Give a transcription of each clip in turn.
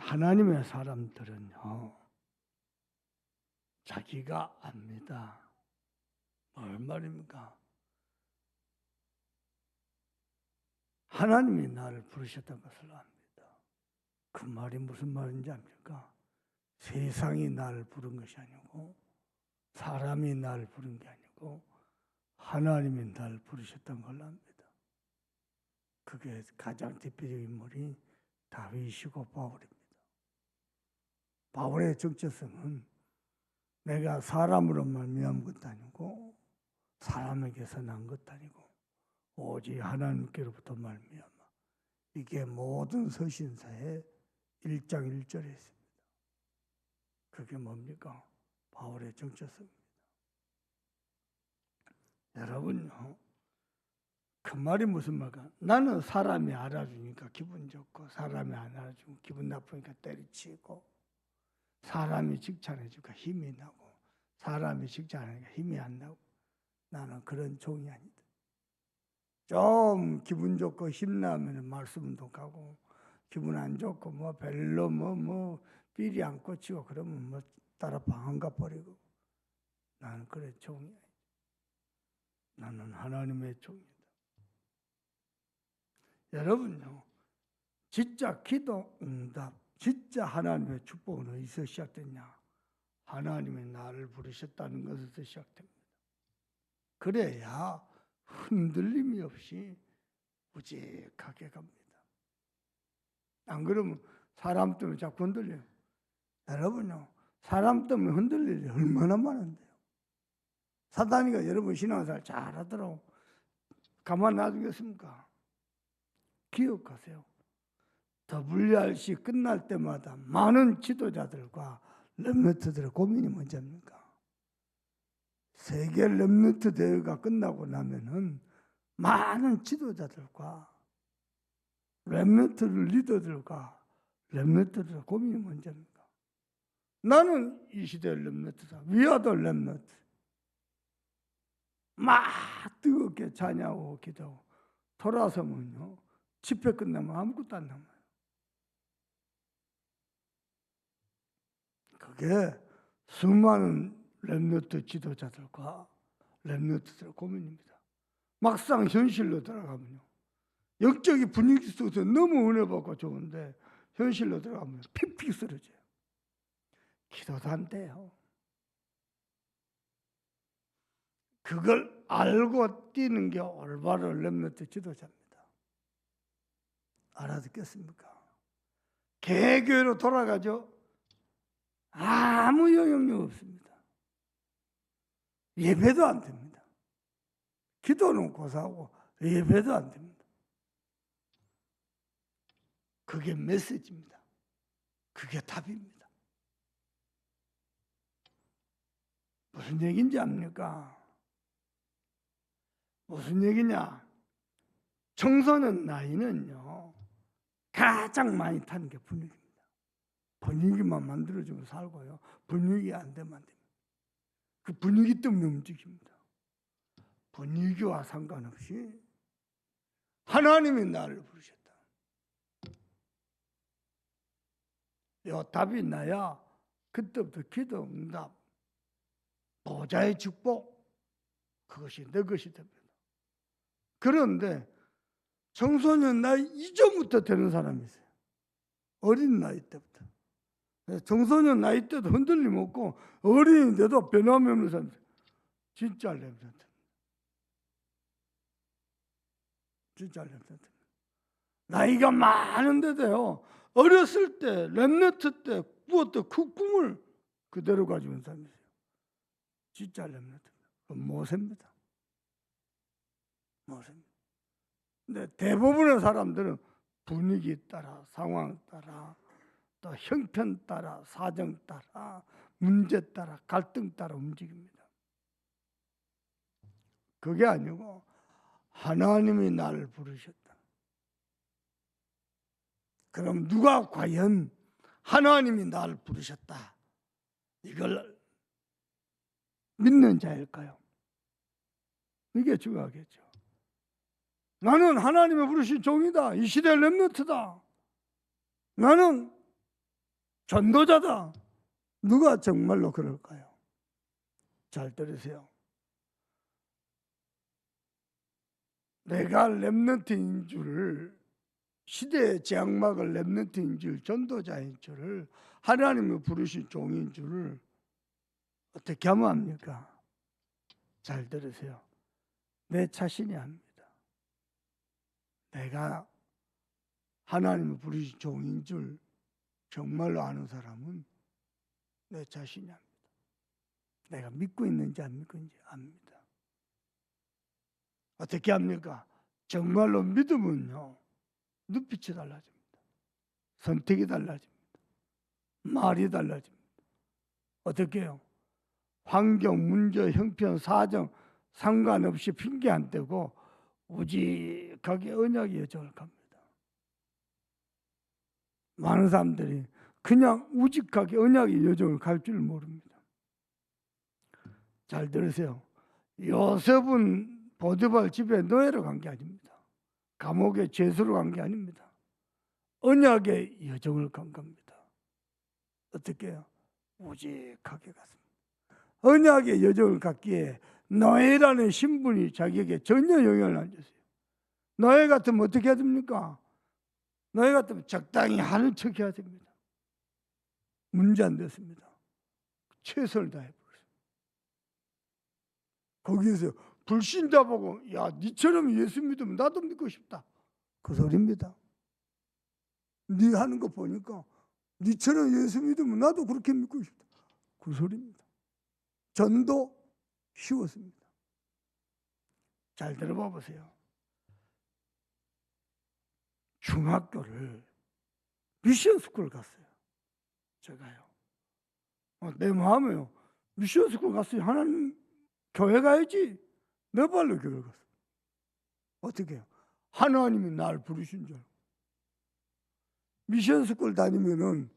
하나님의 사람들은요, 자기가 압니다. 뭘 말입니까? 하나님이 나를 부르셨다는 것을 압니다. 그 말이 무슨 말인지 압니까? 세상이 나를 부른 것이 아니고, 사람이 나를 부른 게 아니고, 하나님이 나를 부르셨다는 걸 압니다. 그게 가장 대표적인 인물이 다윗이고 바울입니다. 바울의 정체성은 내가 사람으로 말미암은 것도 아니고 사람에게서 난 것도 아니고 오직 하나님께로부터 말미암아. 이게 모든 서신서의 1장 1절에 있습니다. 그게 뭡니까? 바울의 정체성입니다. 여러분요, 그 말이 무슨 말일까? 나는 사람이 알아주니까 기분 좋고, 사람이 안 알아주면 기분 나쁘니까 때리치고, 사람이 칭찬해주니까 힘이 나고, 사람이 칭찬하니까 힘이 안 나고, 나는 그런 종이 아니다. 좀 기분 좋고 힘나면 말씀도 가고, 기분 안 좋고 뭐 별로 삘이 안 꽂히고 그러면 뭐 따라 방황가 버리고, 나는 그런 종이 아니다. 나는 하나님의 종이다. 여러분요, 진짜 기도 응답, 진짜 하나님의 축복은 어디서 시작됐냐? 하나님이 나를 부르셨다는 것에서 시작됩니다. 그래야 흔들림이 없이 우직하게 갑니다. 안 그러면 사람 때문에 자꾸 흔들려요. 여러분요, 사람 때문에 흔들릴 일이 얼마나 많은데요. 사단이가 여러분 신앙생활 잘하더라고. 가만 놔두겠습니까? 기억하세요. WRC 끝날 때마다 많은 지도자들과 렘넌트들의 고민이 뭔지입니까? 세계 렘넌트 대회가 끝나고 나면은 많은 지도자들과 렘넌트 리더들과 렘넌트들의 고민이 뭔지입니까? 나는 이 시대의 렘넌트다. We are the remnant. 막 뜨겁게 찬양하고 기도하고 돌아서면요, 집회 끝나면 아무것도 안 남아요. 그게 수많은 렘넌트 지도자들과 렘넌트들의 고민입니다. 막상 현실로 들어가면요, 영적인 분위기 속에서 너무 은혜 받고 좋은데 현실로 들어가면 픽픽 쓰러져요. 기도도 안 돼요. 그걸 알고 뛰는 게 올바른 렘넌트 지도자입니다. 알아듣겠습니까? 개교회로 돌아가죠. 아무 영향력 없습니다. 예배도 안 됩니다. 기도는 고사하고 예배도 안 됩니다. 그게 메시지입니다. 그게 답입니다. 무슨 얘기인지 압니까? 무슨 얘기냐? 청소년 나이는요, 가장 많이 타는 게 분위기입니다. 분위기만 만들어주면 살고요, 분위기 안 되면 안 됩니다. 그 분위기 때문에 움직입니다. 분위기와 상관없이 하나님이 나를 부르셨다. 요 답이 나야 그때부터 기도 응답, 보좌의 축복, 그것이 내 것이 됩니다. 그런데 청소년 나이 이전부터 되는 사람이 있어요. 어린 나이 때부터. 청소년 나이 때도 흔들림 없고 어린인데도 변함이 없는 사람이 있어요. 진짜 렘넌트. 진짜 렘넌트. 나이가 많은데도요, 어렸을 때 렘넌트 때 꾸었던 그 꿈을 그대로 가지고 있는 사람이 있어요. 진짜 렘넌트. 모세입니다. 모세입니다. 근데 대부분의 사람들은 분위기 따라, 상황 따라, 또 형편 따라, 사정 따라, 문제 따라, 갈등 따라 움직입니다. 그게 아니고 하나님이 나를 부르셨다. 그럼 누가 과연 하나님이 나를 부르셨다, 이걸 믿는 자일까요? 이게 중요하겠죠. 나는 하나님의 부르신 종이다. 이 시대의 렘넌트다. 나는 전도자다. 누가 정말로 그럴까요? 잘 들으세요. 내가 렘넌트인 줄, 시대의 제약막을 렘넌트인 줄, 전도자인 줄을, 하나님이 부르신 종인 줄을 어떻게 하면 합니까? 잘 들으세요. 내 자신이 압니다. 내가 하나님이 부르신 종인 줄 정말로 아는 사람은 내 자신이 압니다. 내가 믿고 있는지 안 믿고 있는지 압니다. 어떻게 합니까? 정말로 믿으면요, 눈빛이 달라집니다. 선택이 달라집니다. 말이 달라집니다. 어떻게 해요? 환경, 문제, 형편, 사정 상관없이 핑계 안 대고 우직하게 언약의 여정을 갑니다. 많은 사람들이 그냥 우직하게 언약의 여정을 갈 줄 모릅니다. 잘 들으세요. 요셉은 보디발 집에 노예로 간 게 아닙니다. 감옥에 죄수로 간 게 아닙니다. 언약의 여정을 간 겁니다. 어떻게 해요? 우직하게 갔습니다. 언약의 여정을 갔기에 노예라는 신분이 자기에게 전혀 영향을 안 줬어요. 노예 같으면 어떻게 해야 됩니까? 노예 같으면 적당히 하는 척 해야 됩니다. 문제 안 됐습니다. 최선을 다해버렸습니다. 거기에서 불신자 보고, 야, 니처럼 예수 믿으면 나도 믿고 싶다. 그 소리입니다. 니 하는 거 보니까 니처럼 예수 믿으면 나도 그렇게 믿고 싶다. 그 소리입니다. 전도 쉬웠습니다. 잘 들어봐 보세요. 중학교를 미션 스쿨 갔어요. 제가요. 내 마음에요. 미션 스쿨 갔어요. 하나님 교회 가야지. 내 발로 교회 갔어요. 어떻게 해요? 하나님이 날 부르신 줄. 미션 스쿨 다니면은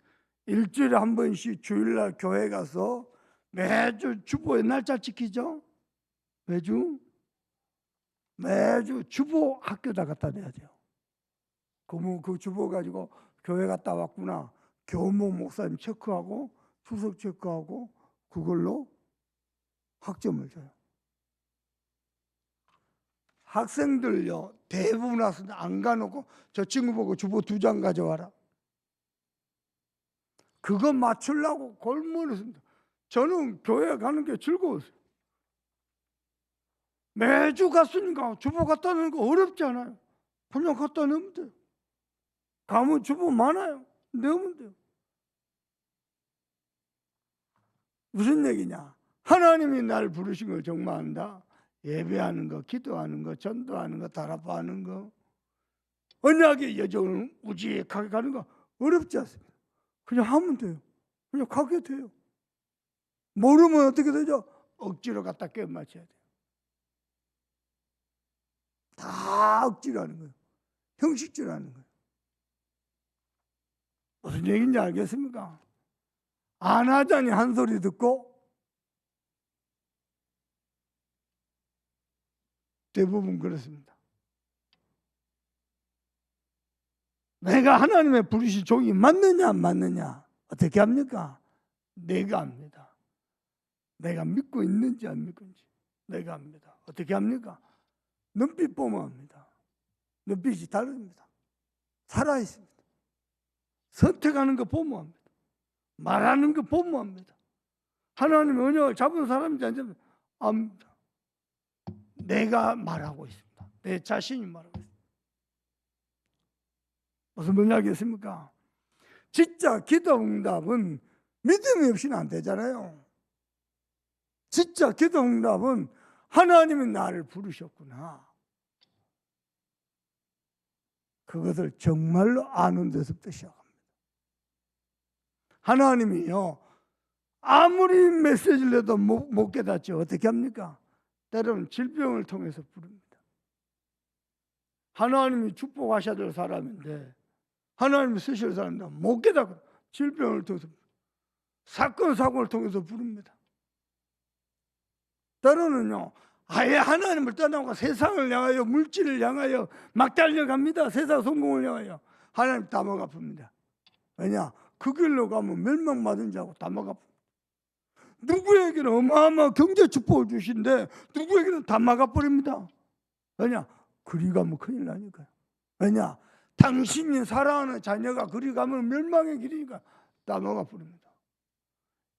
일주일에 한 번씩 주일날 교회 가서 매주 주보의 날짜 지키죠? 매주 주보 학교다 갖다 대야 돼요. 그러면 그 주보 가지고 교회 갔다 왔구나. 교목 목사님 체크하고 수석 체크하고 그걸로 학점을 줘요. 학생들요 대부분 와서 안 가놓고 저 친구 보고 주보 2장 가져와라. 그거 맞추려고 골몰했습니다. 저는 교회 가는 게 즐거웠어요. 매주 갔으니까 주보 갖다 놓는 거 어렵지 않아요. 그냥 갖다 넣으면 돼요. 가면 주보 많아요. 넣으면 돼요. 무슨 얘기냐? 하나님이 날 부르신 걸 정말 안다. 예배하는 거, 기도하는 거, 전도하는 거, 다락방하는 거, 언약의 여정을 우직하게 가는 거 어렵지 않습니다. 그냥 하면 돼요. 그냥 가게 돼요. 모르면 어떻게 되죠? 억지로 갖다 깨 맞춰야 돼요. 다 억지로 하는 거예요. 형식적으로 하는 거예요. 무슨 얘기인지 알겠습니까? 안 하자니 한 소리 듣고 대부분 그렇습니다. 내가 하나님의 부르신 종이 맞느냐 안 맞느냐 어떻게 합니까? 내가 압니다. 내가 믿고 있는지 안 믿고 있는지 내가 압니다. 어떻게 합니까? 눈빛 보면 압니다. 눈빛이 다릅니다. 살아있습니다. 선택하는 거 보면 압니다. 말하는 거 보면 압니다. 하나님의 언약을 잡은 사람인지 안 잡은 압니다. 내가 말하고 있습니다. 내 자신이 말하고 있습니다. 무슨 말이겠습니까? 진짜 기도 응답은 믿음이 없이는 안 되잖아요. 진짜 기도 응답은 하나님이 나를 부르셨구나. 그것을 정말로 아는 데서부터 시작합니다. 하나님이요 아무리 메시지를 해도 못 깨닫죠. 어떻게 합니까? 때로는 질병을 통해서 부릅니다. 하나님이 축복하셔야 될 사람인데 하나님이 쓰실 사람인데 못 깨닫고 질병을 통해서 사건 사고를 통해서 부릅니다. 때로는요 아예 하나님을 떠나고 세상을 향하여 물질을 향하여 막 달려갑니다. 세상 성공을 향하여 하나님 다 목 아픕니다. 왜냐? 그 길로 가면 멸망받은 자고 다 막아버립니다. 누구에게는 어마어마한 경제 축복을 주신데 누구에게는 다 막아버립니다. 왜냐? 그리 가면 큰일 나니까요. 왜냐? 당신이 사랑하는 자녀가 그리 가면 멸망의 길이니까 다 막아버립니다.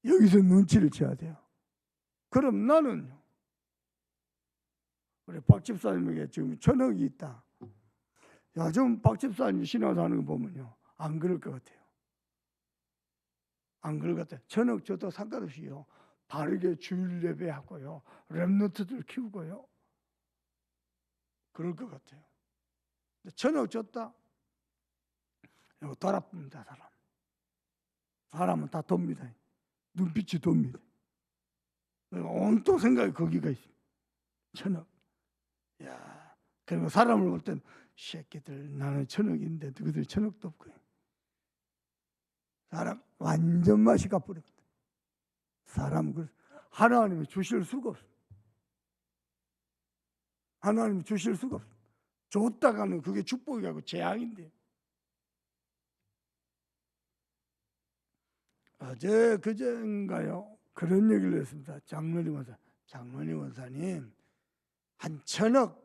여기서 눈치를 채야 돼요. 그럼 나는요, 우리 박 집사님에게 지금 천억이 있다. 야, 좀 박 집사님 신앙하는 거 보면요, 안 그럴 것 같아요. 안 그럴 것 같아요. 천억 줘도 상관없이요, 바르게 주일 예배하고요, 렘넌트들 키우고요, 그럴 것 같아요. 천억 줬다, 이거 돌아봅니다. 사람은 다 돕니다. 눈빛이 돕니다. 온통 생각이 거기가 있습니다. 천억. 야, 그리고 사람을 볼 때는 새끼들 나는 천억인데 너희들 천억도 없고, 사람 완전 맛이 가버립니다. 사람은 하나님이 주실 수가 없습니다. 하나님이 주실 수가 없습니다. 줬다가는 그게 축복이고 재앙인데. 어제 그제인가요? 그런 얘기를 했습니다. 장로님 원사님, 한 1,000억,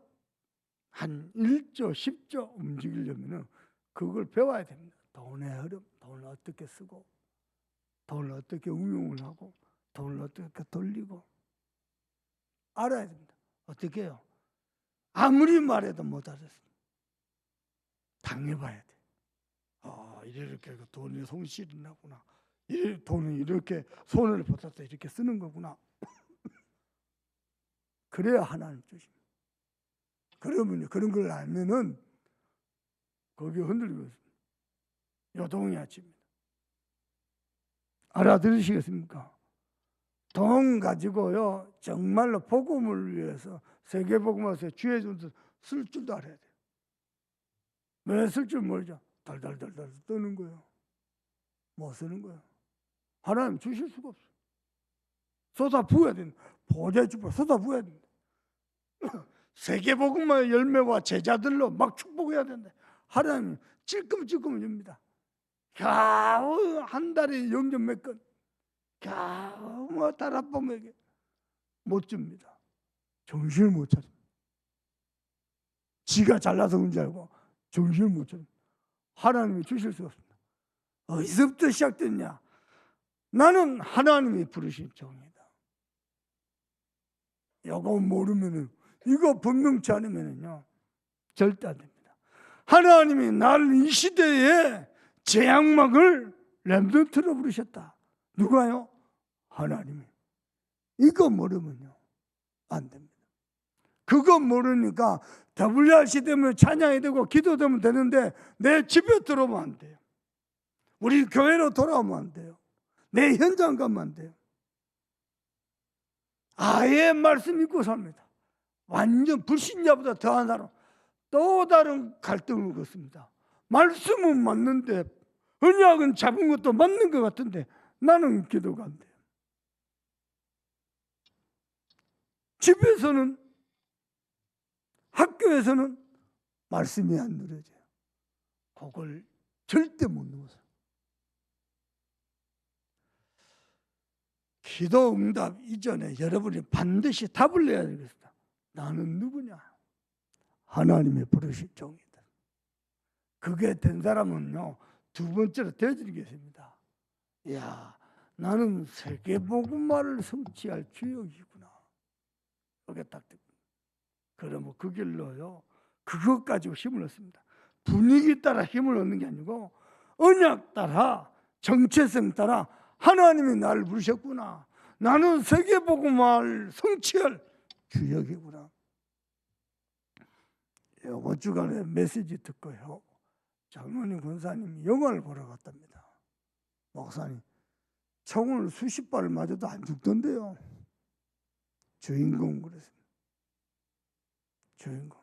한 1조, 10조 움직이려면 그걸 배워야 됩니다. 돈의 흐름, 돈을 어떻게 쓰고, 돈을 어떻게 운용을 하고, 돈을 어떻게 돌리고 알아야 됩니다. 어떻게 해요? 아무리 말해도 못 알아듣습니다. 당해봐야 돼. 이렇게 돈이 손실이 나구나. 돈은 이렇게 손을 보태서 이렇게 쓰는 거구나. 그래야 하나님 주십니다. 그러면 그런 걸 알면은 거기 흔들리고 있습니다. 요동이 아칩니다. 알아들으시겠습니까? 돈 가지고요, 정말로 복음을 위해서 세계복음화에서 주의 존재 쓸 줄도 알아야 돼요. 왜 쓸 줄 모르죠? 달달달달 뜨는 거예요. 못 쓰는 거예요. 하나님 주실 수가 없어요. 쏟아 부어야 된다. 보좌의 축복 쏟아 부어야 된다. 세계복음화의 열매와 제자들로 막 축복해야 된다. 하나님 찔끔찔끔 줍니다. 겨우 한 달에 영접 몇 건, 겨우 뭐 다락방에게 못 줍니다. 정신을 못 차립니다. 지가 잘나서 그런 줄 알고 정신을 못 차립니다. 하나님이 주실 수가 없습니다. 어디서부터 시작됐냐? 나는 하나님이 부르신 종이다. 이거 모르면은, 이거 분명치 않으면은요, 절대 안 됩니다. 하나님이 나를 이 시대에 재앙막을 렘넌트로 부르셨다. 누가요? 하나님이. 이거 모르면요, 안 됩니다. 그거 모르니까 WRC 되면 찬양이 되고 기도되면 되는데 내 집에 들어오면 안 돼요. 우리 교회로 돌아오면 안 돼요. 내 현장 가면 안 돼요. 아예 말씀 믿고 삽니다. 완전 불신자보다 더한 사람, 또 다른 갈등을 겪습니다. 말씀은 맞는데, 언약은 잡은 것도 맞는 것 같은데 나는 기도가 안 돼요. 집에서는, 학교에서는 말씀이 안 누려져요. 그걸 절대 못 누려서. 기도 응답 이전에 여러분이 반드시 답을 내야 되겠습니다. 나는 누구냐? 하나님의 부르신 종이다. 그게 된 사람은요, 두 번째로 되어지겠습니다. 이야, 나는 세계복음화를 성취할 주역이구나. 그게 딱 됩니다. 그러면 그 길로요, 그것 가지고 힘을 얻습니다. 분위기 따라 힘을 얻는 게 아니고 언약 따라, 정체성 따라 하나님이 나를 부르셨구나. 나는 세계복음화를 성취할 주역이구나. 이번 주간에 메시지 듣고요, 장로님 권사님이 영화를 보러 갔답니다. 목사님, 총을 수십 발을 맞아도 안 죽던데요. 주인공 그랬습니다. 주인공.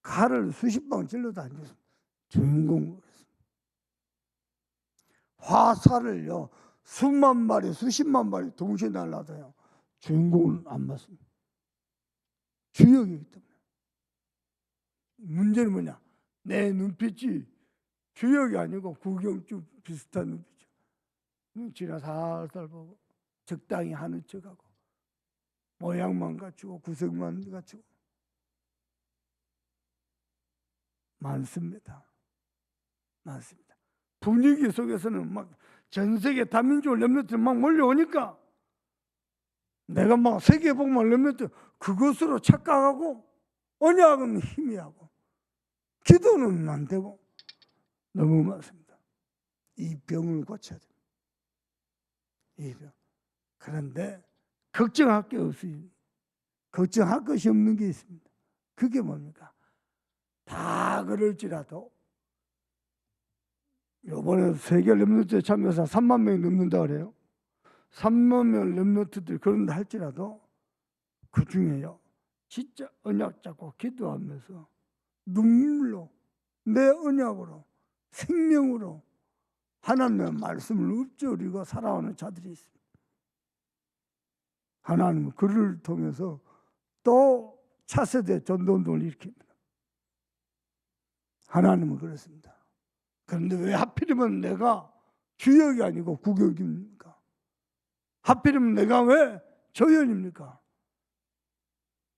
칼을 수십 방 찔러도 안 죽습니다. 주인공 그랬습니다. 화살을요, 수만 발이, 수십만 발이 동시에 날라다요. 주인공은 안 맞습니다. 주역이기 때문에. 문제는 뭐냐? 내 눈빛이 주역이 아니고 구경주 비슷한 눈이죠. 눈치나 살살 보고 적당히 하는 척하고 모양만 갖추고 구성만 갖추고 많습니다. 많습니다. 분위기 속에서는 막 전 세계 다민족 렘넌트들 막 몰려오니까 내가 막 세계복음화 렘넌트 그것으로 착각하고 언약은 희미하고 기도는 안 되고 너무 많습니다. 이 병을 고쳐야 됩니다. 이 병. 그런데 걱정할 게 없어요. 걱정할 것이 없는 게 있습니다. 그게 뭡니까? 다 그럴지라도 이번에 세계 렘넌트 참여자 3만 명이 넘는다 그래요. 3만 명 렘넌트들 그런다 할지라도 그 중에요. 진짜 언약 잡고 기도하면서 눈물로 내 언약으로 생명으로 하나님의 말씀을 읊조리고 살아오는 자들이 있습니다. 하나님은 그를 통해서 또 차세대 전도운동을 일으킵니다. 하나님은 그렇습니다. 그런데 왜 하필이면 내가 주역이 아니고 구역입니까? 하필이면 내가 왜 조연입니까?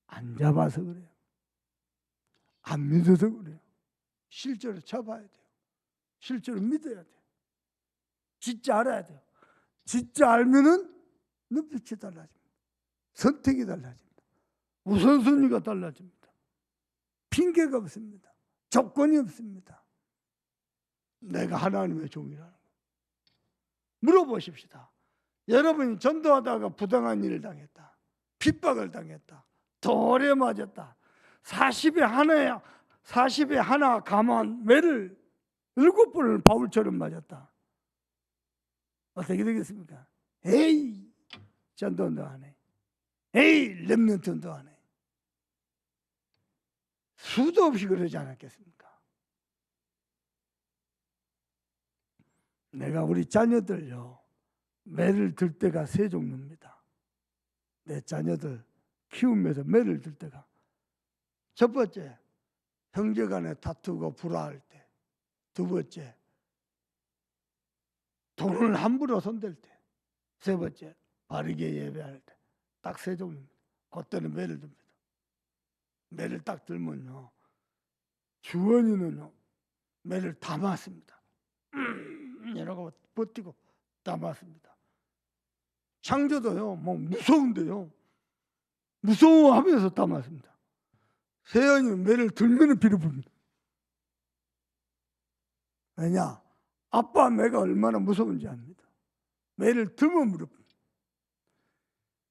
안 잡아서 그래요. 안 믿어서 그래요. 실제로 잡아야 돼요. 실제로 믿어야 돼요. 진짜 알아야 돼요. 진짜 알면은 눈빛이 달라집니다. 선택이 달라집니다. 우선순위가 달라집니다. 핑계가 없습니다. 조건이 없습니다. 내가 하나님의 종이라는 거. 물어보십시다. 여러분이 전도하다가 부당한 일을 당했다. 핍박을 당했다. 돌에 맞았다. 40에 하나 감한 매를 7번을 바울처럼 맞았다. 어떻게 되겠습니까? 에이, 전도도 안 해. 에이, 렘넌트도 안 해. 수도 없이 그러지 않았겠습니까? 내가 우리 자녀들요, 매를 들 때가 세 종류입니다. 내 자녀들 키우면서 매를 들 때가. 첫 번째, 형제간에 다투고 불화할 때. 두 번째, 돈을 함부로 손댈 때. 세 번째, 바르게 예배할 때. 딱 세 종류입니다. 그때는 매를 듭니다. 매를 딱 들면요, 주원이는요, 매를 다 맞습니다. 이러고 버티고 다 맞습니다. 창조도요, 뭐 무서운데요, 무서워하면서 다 맞습니다. 세연이는 매를 들면 비를 붑니다. 왜냐? 아빠 매가 얼마나 무서운지 압니다. 매를 들면 무릎.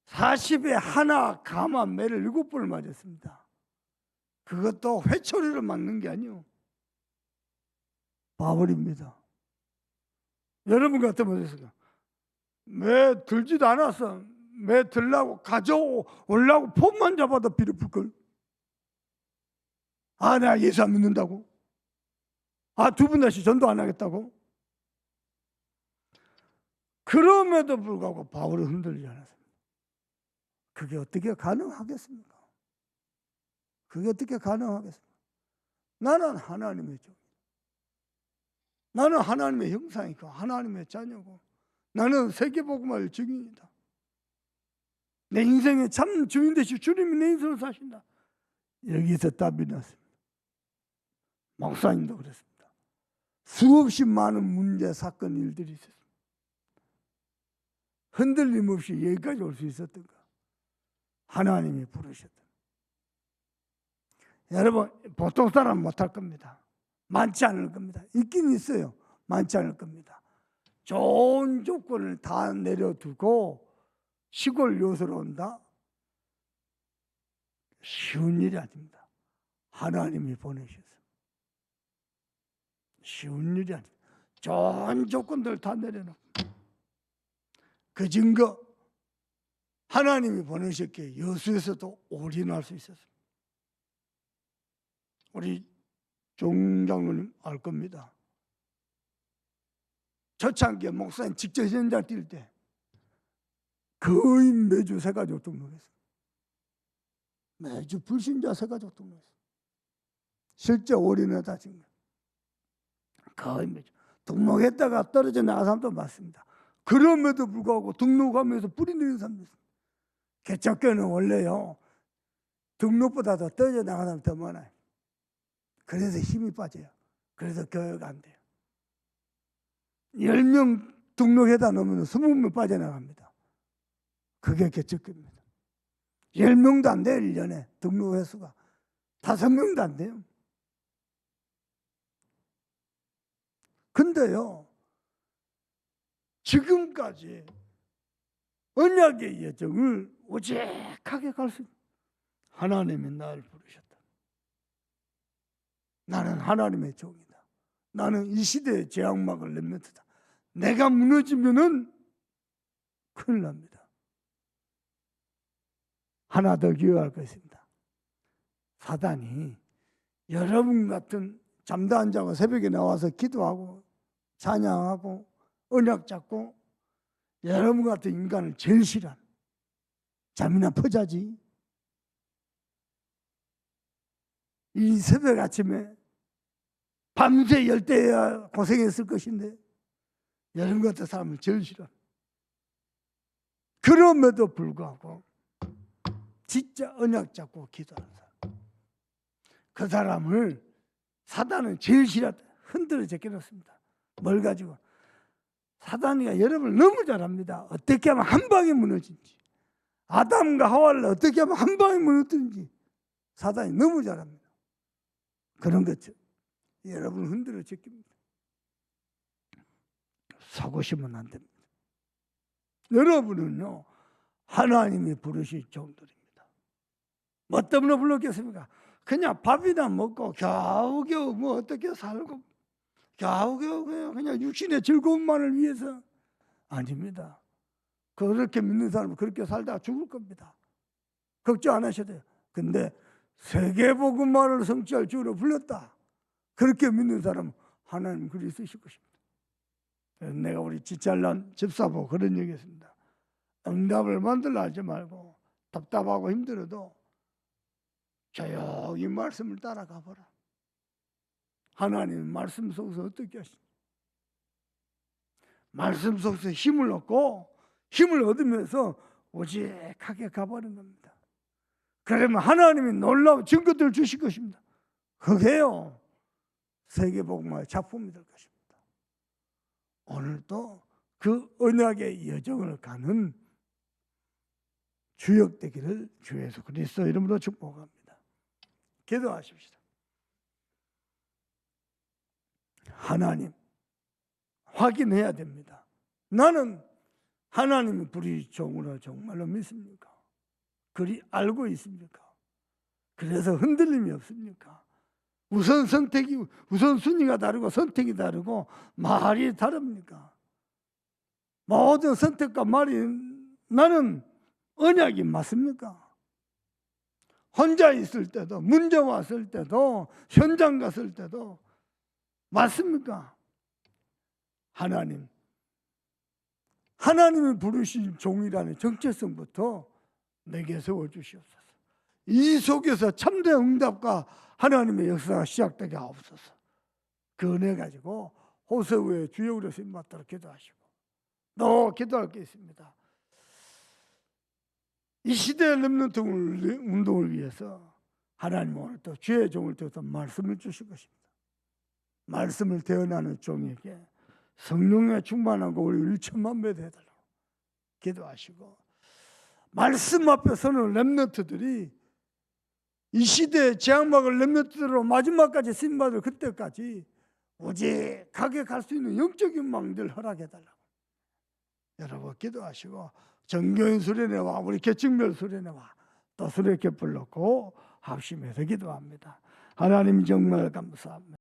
40에 하나 감한 매를 7번을 맞았습니다. 그것도 회초리로 맞는 게 아니요, 바울입니다. 여러분 같으면 어떻습니까? 매 들지도 않았어. 매 들라고 가져오려고 폼만 잡아도 비를 풀걸. 아, 내가 예수 안 믿는다고? 아, 2분 다시 전도 안 하겠다고? 그럼에도 불구하고 바울은 흔들리지 않았습니다. 그게 어떻게 가능하겠습니까? 그게 어떻게 가능하겠습니까? 나는 하나님의 종. 나는 하나님의 형상이고 하나님의 자녀고 나는 세계복음화의 증인이다. 내 인생의 참 주인 되시 주님이 내 인생을 사신다. 여기서 답이 났습니다. 목사님도 그랬습니다. 수없이 많은 문제, 사건, 일들이 있었습니다. 흔들림 없이 여기까지 올 수 있었던가? 하나님이 부르셨다. 여러분, 보통 사람 못할 겁니다. 많지 않을 겁니다. 있긴 있어요. 많지 않을 겁니다. 좋은 조건을 다 내려두고 시골 요소로 온다? 쉬운 일이 아닙니다. 하나님이 보내셨어요. 쉬운 일이 아닙니다. 좋은 조건들 다 내려놓고 그 증거 하나님이 보내셨기에 여수에서도 올인할 수 있었습니다. 우리 종 장로님 알 겁니다. 초창기에 목사님 직접 현장 뛸 때 거의 매주 새가족 등록했어요. 매주 불신자 새가족 등록했어요. 실제 올인을 다진 거예요. 거의 몇 등록했다가 떨어져 나간 사람도 많습니다. 그럼에도 불구하고 등록하면서 뿌리 내리는 사람도 있습니다. 개척교는 원래요, 등록보다 더 떨어져 나가는 사람이 더 많아요. 그래서 힘이 빠져요. 그래서 교회가 안 돼요. 10명 등록해다 놓으면 20명 빠져나갑니다. 그게 개척교입니다. 10명도 안 돼요. 1년에 등록 횟수가 5명도 안 돼요. 근데요, 지금까지 언약의 여정을 오직하게 갈 수 있는 하나님이 나를 부르셨다. 나는 하나님의 종이다. 나는 이 시대의 제약막을 렘넌트다. 내가 무너지면은 큰일 납니다. 하나 더 기억할 것입니다. 사단이 여러분 같은 잠도 안 자고 새벽에 나와서 기도하고 찬양하고 언약 잡고 여러분 같은 인간을 제일 싫어하는, 잠이나 퍼자지. 이 새벽 아침에 밤새 열대야 고생했을 것인데 여러분 같은 사람을 제일 싫어합니다. 그럼에도 불구하고 진짜 언약 잡고 기도하는 사람, 그 사람을 사단은 제일 싫어한다. 흔들어 제껴놓습니다. 뭘 가지고? 사단이가 여러분을 너무 잘합니다. 어떻게 하면 한 방에 무너진지, 아담과 하와를 어떻게 하면 한 방에 무너뜨린지 사단이 너무 잘합니다. 그런 것죠. 여러분을 흔들어 제낍니다. 사고시면 안 됩니다. 여러분은요, 하나님이 부르실 종들입니다. 뭐 때문에 불렀겠습니까? 그냥 밥이나 먹고 겨우겨우 뭐 어떻게 살고 겨우겨우 그냥 육신의 즐거움만을 위해서 아닙니다. 그렇게 믿는 사람은 그렇게 살다가 죽을 겁니다. 걱정 안 하셔도 돼요. 근데 세계복음만을 성취할 주로 불렀다. 그렇게 믿는 사람은 하나님 그리 쓰실 것입니다. 내가 우리 지잘난 집사보고 그런 얘기 했습니다. 응답을 만들라 하지 말고 답답하고 힘들어도 조용히 말씀을 따라가 보라. 하나님 말씀 속에서 어떻게 하시냐? 말씀 속에서 힘을 얻고 힘을 얻으면서 오직하게 가버리는 겁니다. 그러면 하나님이 놀라운 증거들을 주실 것입니다. 그게요, 세계복음화의 작품이 될 것입니다. 오늘도 그 언약의 여정을 가는 주역되기를 주 예수 그리스도 이름으로 축복합니다. 기도하십시다. 하나님, 확인해야 됩니다. 나는 하나님이 부르신 종으로 정말로 믿습니까? 그리 알고 있습니까? 그래서 흔들림이 없습니까? 우선순위가 다르고 선택이 다르고 말이 다릅니까? 모든 선택과 말이 나는 언약이 맞습니까? 혼자 있을 때도, 문제 왔을 때도, 현장 갔을 때도 맞습니까? 하나님이 부르신 종이라는 정체성부터 내게 세워주시옵소서. 이 속에서 참된 응답과 하나님의 역사가 시작되게 하옵소서. 그 은혜 가지고 호세우의 주역으로 쓰임 받도록 기도하시고, 또 기도할 게 있습니다. 이 시대의 렘넌트 운동을 위해서 하나님 오늘 또 주의 종을 통해서 말씀을 주실 것입니다. 말씀을 대언하는 종에게 성령에 충만하고 우리 1천만 배 되도록 기도하시고, 말씀 앞에 서는 렘넌트들이 이 시대의 제약막을 렘넌트로 마지막까지 쓰임받을 그때까지 오직하게 갈 수 있는 영적인 망대를 허락해달라고 여러분 기도하시고, 정교인 수련회와 우리 개척별 수련회와 또 수련회 불렀고 합심해서 기도합니다. 하나님 정말 감사합니다.